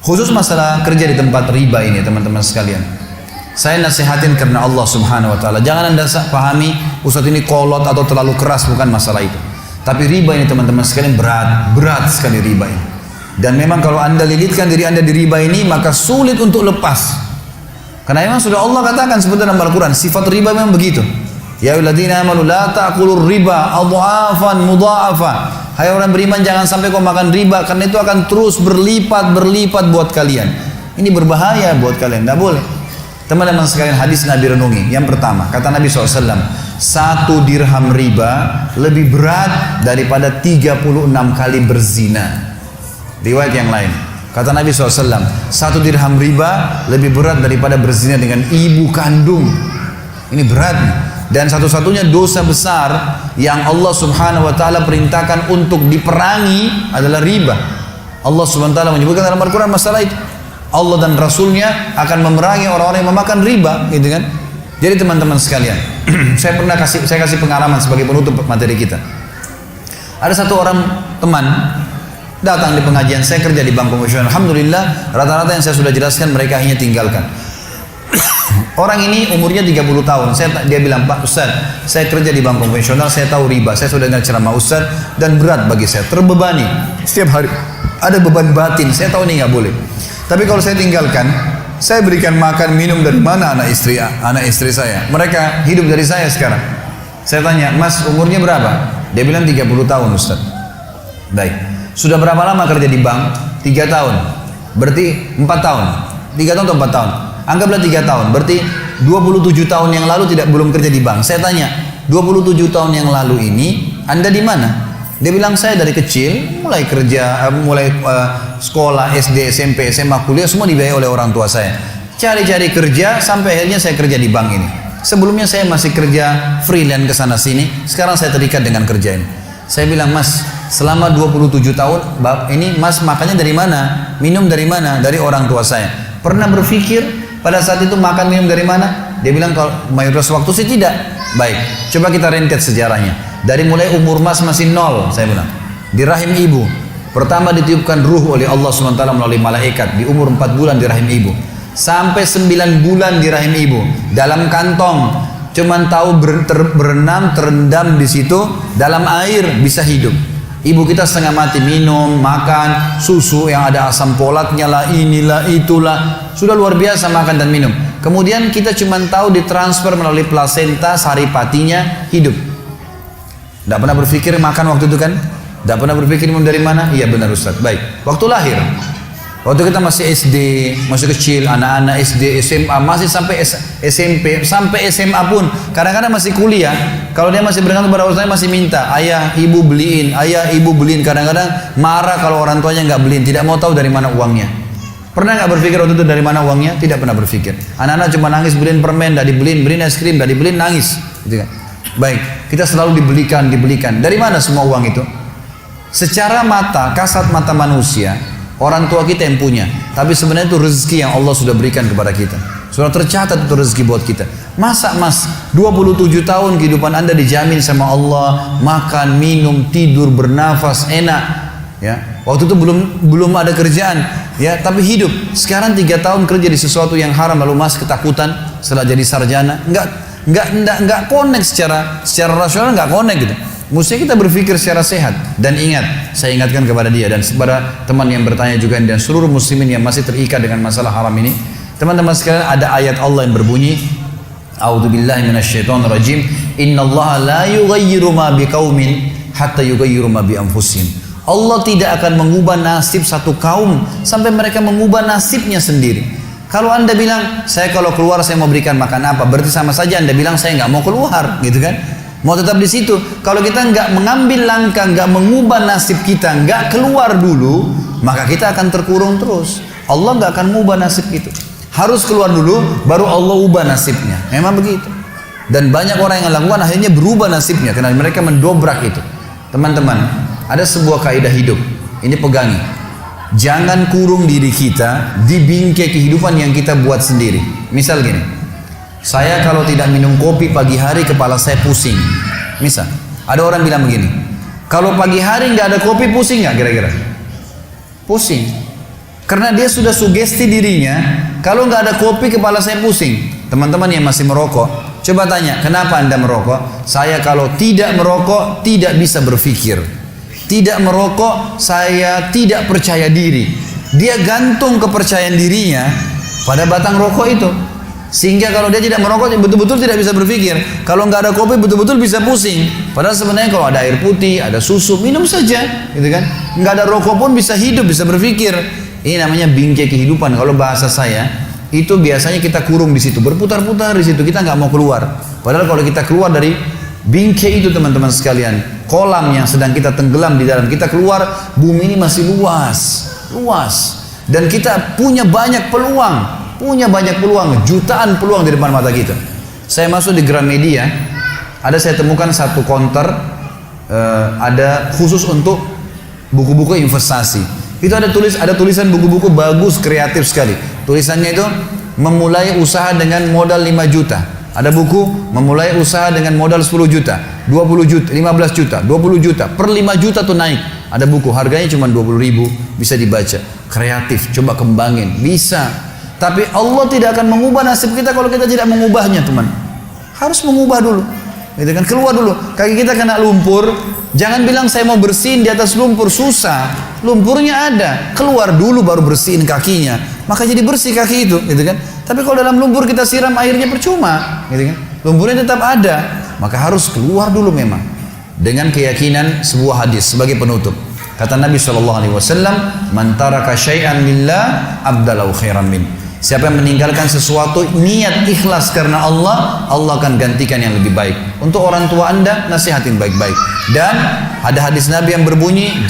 Khusus masalah kerja di tempat riba ini teman-teman sekalian. Saya nasihatin karena Allah Subhanahu wa taala. Jangan Anda pahami Ustaz ini kolot atau terlalu keras, bukan masalah itu. Tapi riba ini teman-teman sekalian berat sekali riba ini. Dan memang kalau Anda lilitkan diri Anda di riba ini, maka sulit untuk lepas. Karena memang sudah Allah katakan sebenarnya dalam Al-Quran, sifat riba memang begitu. Ya ayyuhalladzina amanu la ta'kulur riba adhafan mudha'afa. Hai orang beriman, jangan sampai kau makan riba, karena itu akan terus berlipat buat kalian. Ini berbahaya buat kalian, tidak boleh. Teman-teman sekalian, hadis Nabi renungi. Yang pertama, kata Nabi SAW, 1 dirham riba lebih berat daripada 36 kali berzina. Riwayat yang lain, kata Nabi SAW, 1 dirham riba lebih berat daripada berzina dengan ibu kandung. Ini berat. Dan satu-satunya dosa besar yang Allah Subhanahu wa taala perintahkan untuk diperangi adalah riba. Allah Subhanahu wa taala menyebutkan dalam Al-Quran masalah itu. Allah dan Rasulnya akan memerangi orang-orang yang memakan riba, gitu kan? Jadi teman-teman sekalian, saya kasih pengalaman sebagai penutup materi kita. Ada satu orang teman datang di pengajian, saya kerja di bank konvensional. Alhamdulillah, rata-rata yang saya sudah jelaskan mereka akhirnya tinggalkan. Orang ini umurnya 30 tahun. Dia bilang, Pak Ustaz, saya kerja di bank konvensional, saya tahu riba. Saya sudah dengar ceramah Ustaz dan berat bagi saya, terbebani. Setiap hari ada beban batin. Saya tahu ini nggak boleh. Tapi kalau saya tinggalkan, saya berikan makan minum dari mana anak istri saya. Mereka hidup dari saya sekarang. Saya tanya, Mas umurnya berapa? Dia bilang 30 tahun Ustaz. Baik. Sudah berapa lama kerja di bank? 3 tahun. Berarti 4 tahun. 3 tahun atau 4 tahun? Anggaplah 3 tahun. Berarti 27 tahun yang lalu belum kerja di bank. Saya tanya, 27 tahun yang lalu ini Anda di mana? Dia bilang, saya dari kecil mulai kerja, sekolah, SD, SMP, SMA, kuliah semua dibiayai oleh orang tua saya. Cari-cari kerja sampai akhirnya saya kerja di bank ini. Sebelumnya saya masih kerja freelance ke sana sini. Sekarang saya terikat dengan kerja ini. Saya bilang, Mas, selama 27 tahun ini Mas makannya dari mana? Minum dari mana? Dari orang tua saya. Pernah berpikir pada saat itu makan minum dari mana? Dia bilang, kalau mayoritas waktu sih tidak. Baik, coba kita rentet sejarahnya. Dari mulai umur Mas masih 0, saya bilang, di rahim ibu. Pertama ditiupkan ruh oleh Allah SWT melalui malaikat di umur 4 bulan di rahim ibu. Sampai 9 bulan di rahim ibu, dalam kantong. Cuman tahu berenam, terendam di situ, dalam air bisa hidup. Ibu kita setengah mati, minum, makan, susu yang ada asam folatnya lah, inilah, itulah. Sudah luar biasa makan dan minum. Kemudian kita cuma tahu ditransfer melalui plasenta, saripatinya, hidup. Tidak pernah berpikir makan waktu itu kan? Tidak pernah berpikir minum dari mana? Iya benar Ustaz. Baik, waktu lahir. Waktu kita masih SD, masih kecil, anak-anak SD, SMA, masih sampai SMP, sampai SMA pun, kadang-kadang masih kuliah. Kalau dia masih bergantung pada orang tuanya, masih minta, ayah, ibu beliin, ayah, ibu beliin. Kadang-kadang marah kalau orang tuanya nggak beliin, tidak mau tahu dari mana uangnya. Pernah nggak berpikir waktu itu dari mana uangnya? Tidak pernah berpikir. Anak-anak cuma nangis, beliin permen, tidak dibeliin, beliin es krim, tidak dibeliin, nangis. Gitu kan? Baik, kita selalu dibelikan. Dari mana semua uang itu? Secara mata, kasat mata manusia, orang tua kita yang punya. Tapi sebenarnya itu rezeki yang Allah sudah berikan kepada kita. Sudah tercatat itu rezeki buat kita. Masa Mas, 27 tahun kehidupan Anda dijamin sama Allah, makan, minum, tidur, bernafas, enak. Ya, waktu itu belum ada kerjaan, ya, tapi hidup. Sekarang 3 tahun kerja di sesuatu yang haram, lalu Mas ketakutan setelah jadi sarjana. Enggak connect secara rasional, enggak connect gitu. Mestinya kita berpikir secara sehat. Dan ingat, saya ingatkan kepada dia dan kepada teman yang bertanya juga dan seluruh muslimin yang masih terikat dengan masalah haram ini. Teman-teman sekalian, ada ayat Allah yang berbunyi, A'udzubillahi minasyaitonirrajim, Innallaha la yughayyiru ma biqaumin hatta yughayyiru ma bi anfusihim. Allah tidak akan mengubah nasib satu kaum sampai mereka mengubah nasibnya sendiri. Kalau Anda bilang, saya kalau keluar saya mau berikan makan apa, berarti sama saja Anda bilang saya nggak mau keluar, gitu kan? Mau tetap di situ. Kalau kita nggak mengambil langkah, nggak mengubah nasib kita, nggak keluar dulu, maka kita akan terkurung terus. Allah nggak akan mengubah nasib itu. Harus keluar dulu, baru Allah ubah nasibnya. Memang begitu. Dan banyak orang yang lakukan akhirnya berubah nasibnya karena mereka mendobrak itu. Teman-teman, ada sebuah kaidah hidup. Ini pegangi. Jangan kurung diri kita di bingkai kehidupan yang kita buat sendiri. Misal gini, saya kalau tidak minum kopi pagi hari kepala saya pusing. Misal, ada orang bilang begini, kalau pagi hari nggak ada kopi pusing nggak kira-kira? Pusing. Karena dia sudah sugesti dirinya, kalau nggak ada kopi kepala saya pusing. Teman-teman yang masih merokok, coba tanya, kenapa Anda merokok? Saya kalau tidak merokok, tidak bisa berpikir. Tidak merokok, saya tidak percaya diri. Dia gantung kepercayaan dirinya pada batang rokok itu. Sehingga kalau dia tidak merokok, betul-betul tidak bisa berpikir. Kalau nggak ada kopi, betul-betul bisa pusing. Padahal sebenarnya kalau ada air putih, ada susu, minum saja, gitu kan? Nggak ada rokok pun bisa hidup, bisa berpikir. Ini namanya bingkai kehidupan. Kalau bahasa saya, itu biasanya kita kurung di situ, berputar-putar di situ, kita nggak mau keluar. Padahal kalau kita keluar dari bingkai itu teman-teman sekalian, kolam yang sedang kita tenggelam di dalam, kita keluar, bumi ini masih luas, dan kita punya banyak peluang, jutaan peluang di depan mata kita. Saya masuk di Gramedia, saya temukan satu counter, ada khusus untuk buku-buku investasi. Itu ada tulisan buku-buku bagus, kreatif sekali. Tulisannya itu memulai usaha dengan modal 5 juta. Ada buku memulai usaha dengan modal 10 juta, 20 juta, 15 juta, 20 juta, per 5 juta tuh naik. Ada buku harganya cuma 20 ribu, bisa dibaca. Kreatif, coba kembangin, bisa. Tapi Allah tidak akan mengubah nasib kita kalau kita tidak mengubahnya, teman. Harus mengubah dulu. Gitu kan, keluar dulu. Kaki kita kena lumpur, jangan bilang saya mau bersihin di atas lumpur, susah. Lumpurnya ada, keluar dulu baru bersihin kakinya. Maka jadi bersih kaki itu, gitu kan. Tapi kalau dalam lumpur kita siram airnya percuma, gitu kan. Lumpurnya tetap ada, maka harus keluar dulu memang. Dengan keyakinan sebuah hadis sebagai penutup. Kata Nabi SAW, "Man taraka syai'an lillah abdalahu khairan min." Siapa yang meninggalkan sesuatu niat ikhlas karena Allah, Allah akan gantikan yang lebih baik. Untuk orang tua Anda, nasihatin baik-baik. Dan ada hadis Nabi yang berbunyi,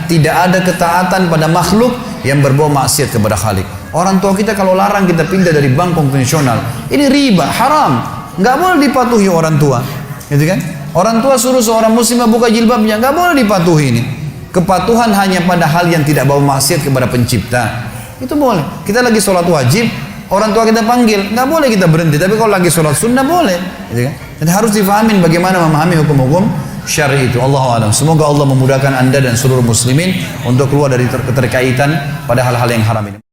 tidak ada ketaatan pada makhluk yang berbau maksiat kepada Khalik. Orang tua kita kalau larang kita pindah dari bank konvensional, ini riba, haram, nggak boleh dipatuhi orang tua, gitu kan? Orang tua suruh seorang muslimah buka jilbabnya, nggak boleh dipatuhi ini. Kepatuhan hanya pada hal yang tidak bau maksiat kepada pencipta. Itu boleh. Kita lagi sholat wajib, orang tua kita panggil, nggak boleh kita berhenti. Tapi kalau lagi sholat sunnah boleh. Gitu kan? Dan harus difahamin bagaimana memahami hukum-hukum syar'i itu. Allahu a'lam. Semoga Allah memudahkan Anda dan seluruh muslimin untuk keluar dari keterkaitan pada hal-hal yang haram ini.